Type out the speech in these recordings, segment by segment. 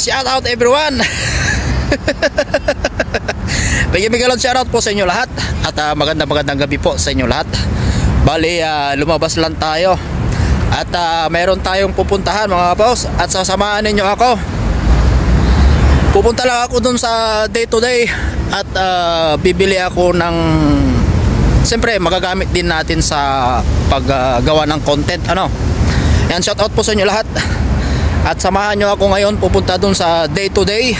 Shout out everyone. Bigyan shout out po sa inyo lahat. At magandang gabi po sa inyo lahat. Bali, lumabas lang tayo. At meron tayong pupuntahan mga boss. At sasamahan ninyo ako. Pupunta lang ako dun sa day to day. At bibili ako ng, siyempre magagamit din natin sa paggawa ng content. Yan, shout out po sa inyo lahat. At samahan nyo ako ngayon pupunta dun sa day to day.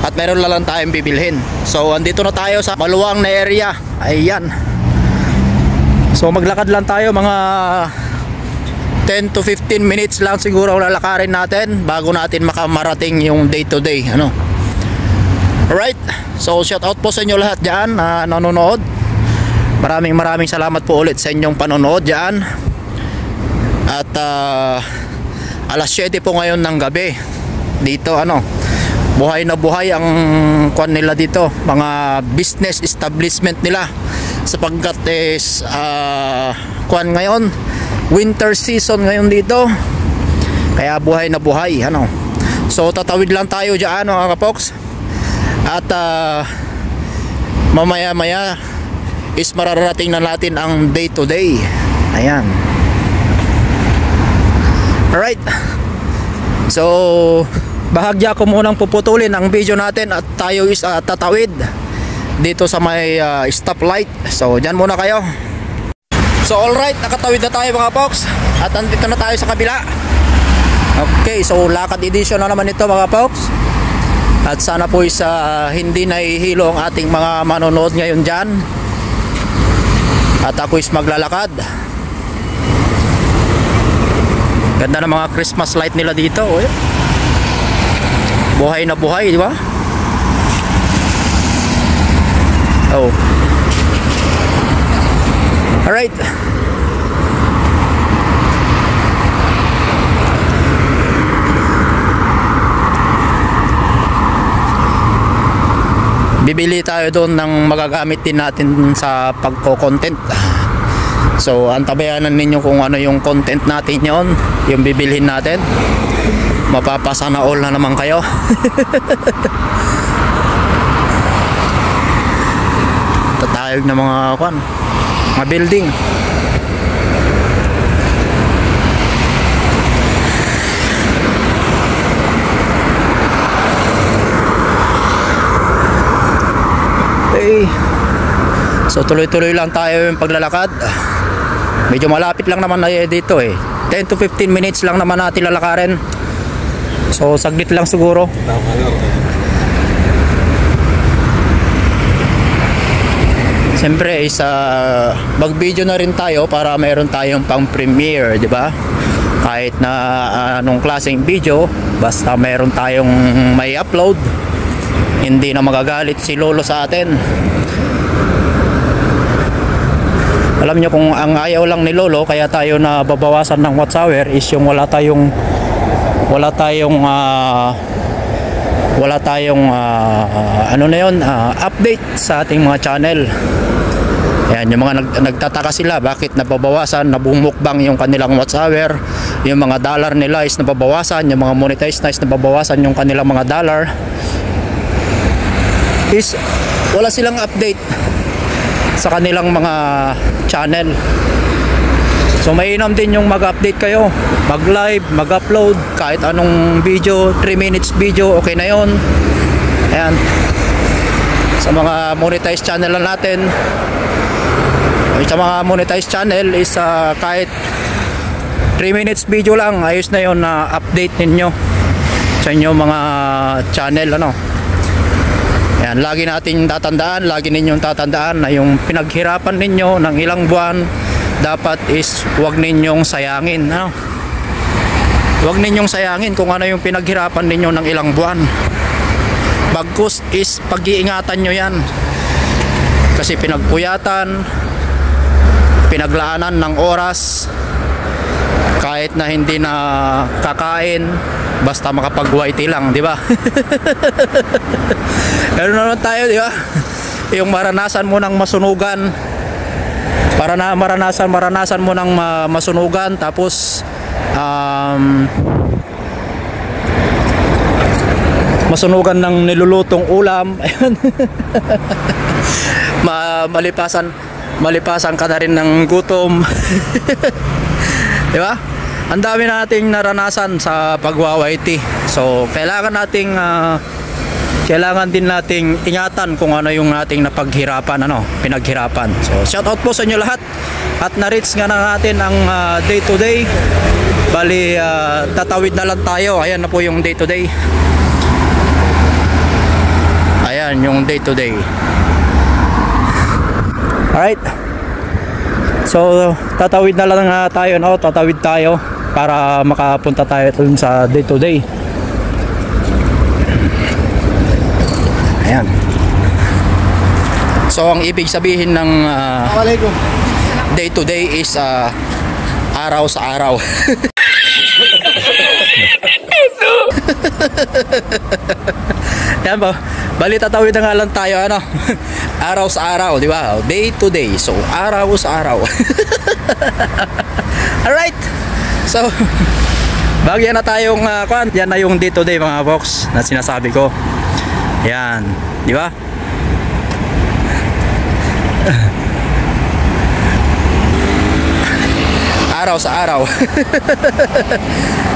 At meron lang tayong bibilhin. So andito na tayo sa maluwang na area. Ayan. So maglakad lang tayo, mga 10 to 15 minutes lang siguro lalakarin natin bago natin makamarating yung day to day. Alright. So shout out po sa inyo lahat dyan na nanonood. Maraming salamat po ulit sa inyong panonood dyan. At alas 7 po ngayon ng gabi. Dito buhay na buhay ang kwan nila dito, mga business establishment nila, sapagkat is kwan ngayon, winter season ngayon dito, kaya buhay na buhay. So tatawid lang tayo dyan mga kapoks. At mamaya is mararating na natin ang day to day. Ayan. Alright. So bahagya ko munang puputulin ang video natin at tayo is tatawid dito sa may stoplight. So dyan muna kayo. So alright, nakatawid na tayo mga folks. At andito na tayo sa kabila. Okay, so lakad edition na naman ito mga folks. At sana po is hindi nahihilo ang ating mga manonood ngayon dyan. At ako is maglalakad. Ganda ng mga Christmas light nila dito. Buhay na buhay, di ba? Oh. Alright. Bibili tayo doon ng magagamit din natin sa pagko-content. So antabayanan ninyo kung ano yung content natin yon, yung bibilhin natin. Mapapasana all na naman kayo. Tatayog na mga building. Okay. So tuloy-tuloy lang tayo yung paglalakad. Medyo malapit lang naman na dito 10 to 15 minutes lang naman natin lalakarin. So saglit lang siguro. Siyempre is mag-video na rin tayo para mayroon tayong pang premiere, di ba? Kahit na anong klaseng video, basta mayroon tayong may upload, hindi na magagalit si Lolo sa atin. Alam nyo kung ang ayaw lang ni Lolo kaya tayo na babawasan ng watch hour is yung wala tayong update sa ating mga channel. Ayan, yung mga nagtataka sila bakit nababawasan, nabumukbang yung kanilang watch hour, yung mga dollar nila is nababawasan, yung mga monetized na is nababawasan yung kanilang mga dollar, is wala silang update sa kanilang mga channel. So mainam din yung mag-update kayo, mag-live, mag-upload kahit anong video, 3 minutes video, okay na yon. Ayan, sa mga monetized channel natin, sa mga monetized channel is kahit 3 minutes video lang, ayos na yon na update ninyo sa inyo mga channel. Ayan, lagi ninyong tatandaan na yung pinaghirapan ninyo ng ilang buwan, dapat is huwag ninyong sayangin. Huwag ninyong sayangin kung ano yung pinaghirapan ninyo ng ilang buwan. Bagkus is pag-iingatan nyo yan, kasi pinagpuyatan, pinaglaanan ng oras, kahit na hindi na kakain, basta makapag-whitey lang, di ba? Pero naman tayo, di ba? Yung maranasan mo ng masunugan, maranasan mo ng masunugan, tapos masunugan ng nilulutong ulam. Ayun. Malipasan ka na rin ng gutom. Di ba? Ang dami nating naranasan sa pagwa-YT. So kailangan din nating ingatan kung ano yung ating pinaghirapan. So shout out po sa inyo lahat. At na-reach nga na natin ang day to day. Bali tatawid na lang tayo. Ayan na po yung day to day. Ayan yung day to day. Alright. So tatawid na lang tayo, no? Tatawid tayo para makapunta tayo dun sa day to day. Ayan. So ang ibig sabihin ng day to day is araw sa araw. Yan po. Bali tatawid na nga lang tayo, ano? Araw sa araw, di ba? Day to day. So araw sa araw. Alright. So bagyan na tayong yan na yung day to day mga box na sinasabi ko. Yan, di ba? Araw sa araw.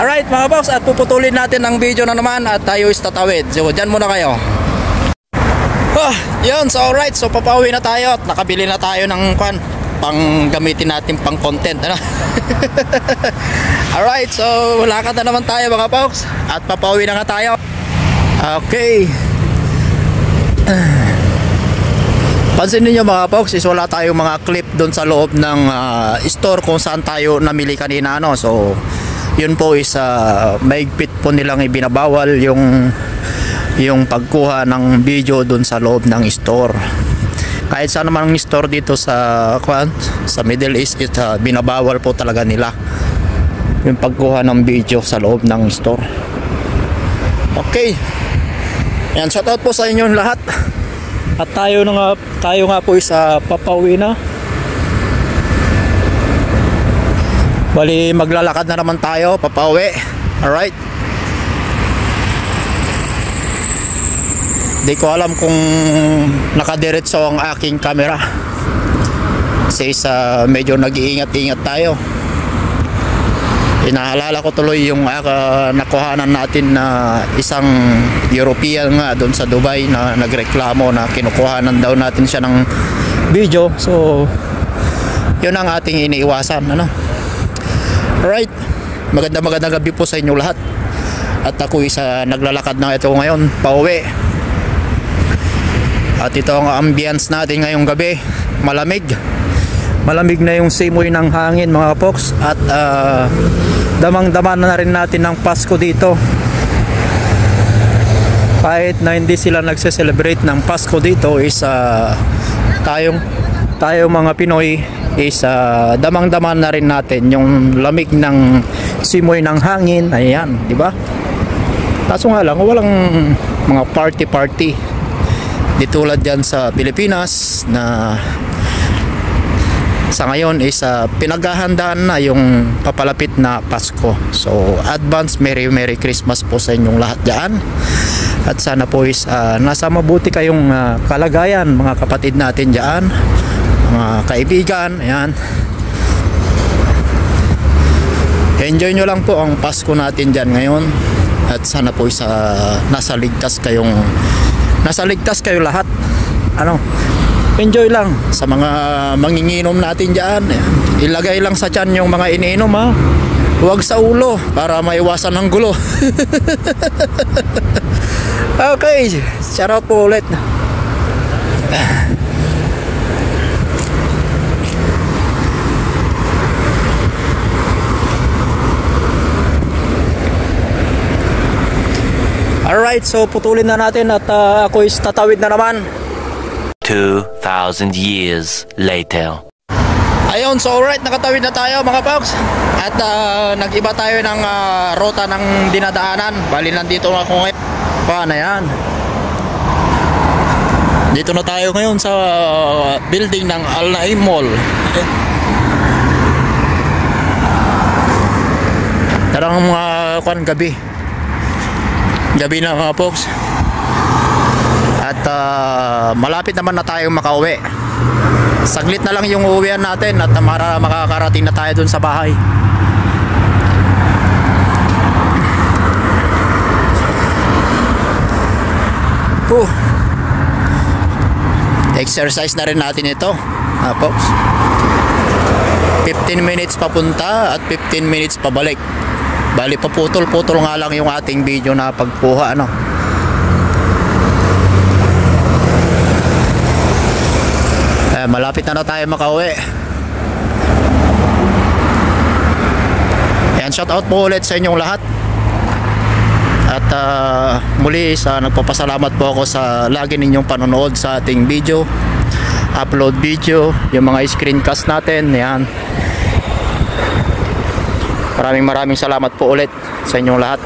Alright mga box, at puputulin natin ang video na naman at tayo is tatawid. So dyan muna kayo. Yun, so alright, so papauwi na tayo at nakabili na tayo ng pang gamitin natin pang content, ano? Alright, so lakad na naman tayo mga box at papauwi na nga tayo. Okay. Pansin niyo mga box is wala tayong mga clip doon sa loob ng store kung saan tayo namili kanina, ano? So yun po is maigpit po nilang ibinabawal yung pagkuha ng video doon sa loob ng store. Kahit saan naman ang store dito sa Middle East, binabawal po talaga nila yung pagkuha ng video sa loob ng store. Okay. Yan, shoutout po sa inyo lahat. At tayo nga po is papauwi na. Bali maglalakad na naman tayo papauwi. Alright. Di ko alam kung nakadiretso ang aking camera. Kasi medyo nag-iingat-ingat tayo. Inaalala ko tuloy yung nakuhanan natin na isang European nga doon sa Dubai na nagreklamo na kinukuhanan daw natin siya ng video. So yun ang ating iniiwasan, ano? Alright. Magandang gabi po sa inyo lahat. At ako naglalakad na ito ngayon pauwi. At ito ang ambience natin ngayong gabi. Malamig na yung simoy ng hangin mga poks. At damang-dama na rin natin ng Pasko dito. Kahit na hindi sila nagse-celebrate ng Pasko dito is tayong mga Pinoy is damang-dama na rin natin yung lamig ng simoy ng hangin. Ayan, di ba? Kaso nga lang walang mga party di tulad dyan sa Pilipinas na sa ngayon is pinaghahandaan na yung papalapit na Pasko. So advance Merry Christmas po sa inyong lahat dyan. At sana po is nasa mabuti kayong kalagayan mga kapatid natin dyan, mga kaibigan. Ayan. Enjoy nyo lang po ang Pasko natin dyan ngayon. At sana po is nasa ligtas kayo lahat. Ano? Enjoy lang sa mga manginginom natin dyan. Ilagay lang sa tiyan yung mga iniinom, ha. Huwag sa ulo para maiwasan ng gulo. Okay, shout out po ulit. Alright, so putulin na natin at ako is tatawid na naman. 2,000 years later. Ayun, so alright, nakatawid na tayo mga folks. At nag-iba tayo ng ruta ng dinadaanan. Bali nandito na ako ngayon. Paano yan? Dito na tayo ngayon sa building ng Al Naim Mall. Tarang mga gabi na mga folks. At malapit naman na tayong makauwi. Saglit na lang yung uuwian natin at makakarating na tayo dun sa bahay. Exercise na rin natin ito, folks. 15 minutes papunta at 15 minutes pabalik. Bali paputol-putol nga lang yung ating video na pagkuha, ano. Malapit na tayo makauwi. Ayan, shout out po ulit sa inyong lahat. At muli nagpapasalamat po ako sa lagi ninyong panonood sa ating video, upload video, yung mga screencast natin. Yan, maraming salamat po ulit sa inyong lahat.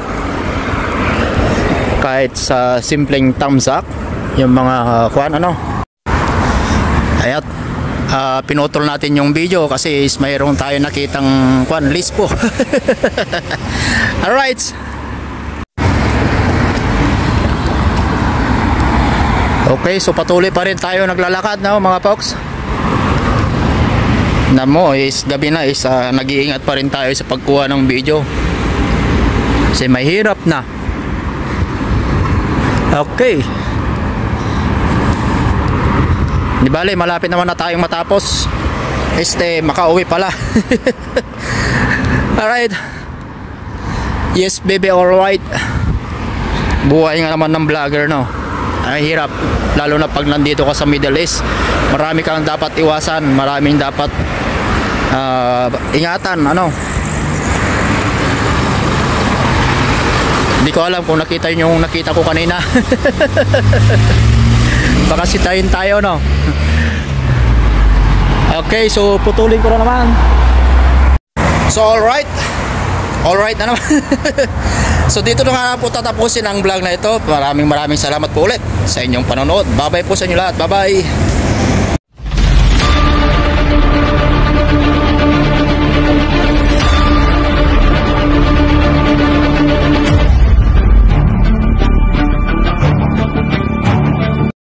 Kahit sa simpleng thumbs up, yung mga ayat, pinutol natin yung video kasi mayroon tayo nakitang list po. Alright, okay, so patuloy pa rin tayo naglalakad na, mga folks. Gabi na nag-iingat pa rin tayo sa pagkuha ng video kasi mahirap na. Okay, di bale, malapit naman na tayong matapos. Makauwi pala. Alright, yes baby, alright. Buhay nga naman ng vlogger, no? Ay, hirap, lalo na pag nandito ka sa Middle East. Marami kang dapat iwasan, maraming dapat ingatan, ano. Hindi ko alam kung nakita yung nakita ko kanina. Baka sitayin tayo, no. Okay, so putulin ko na naman. So alright na naman. So dito na nga po tatapusin ang vlog na ito. Maraming salamat po ulit sa inyong panonood. Bye bye po sa inyo lahat. Bye bye.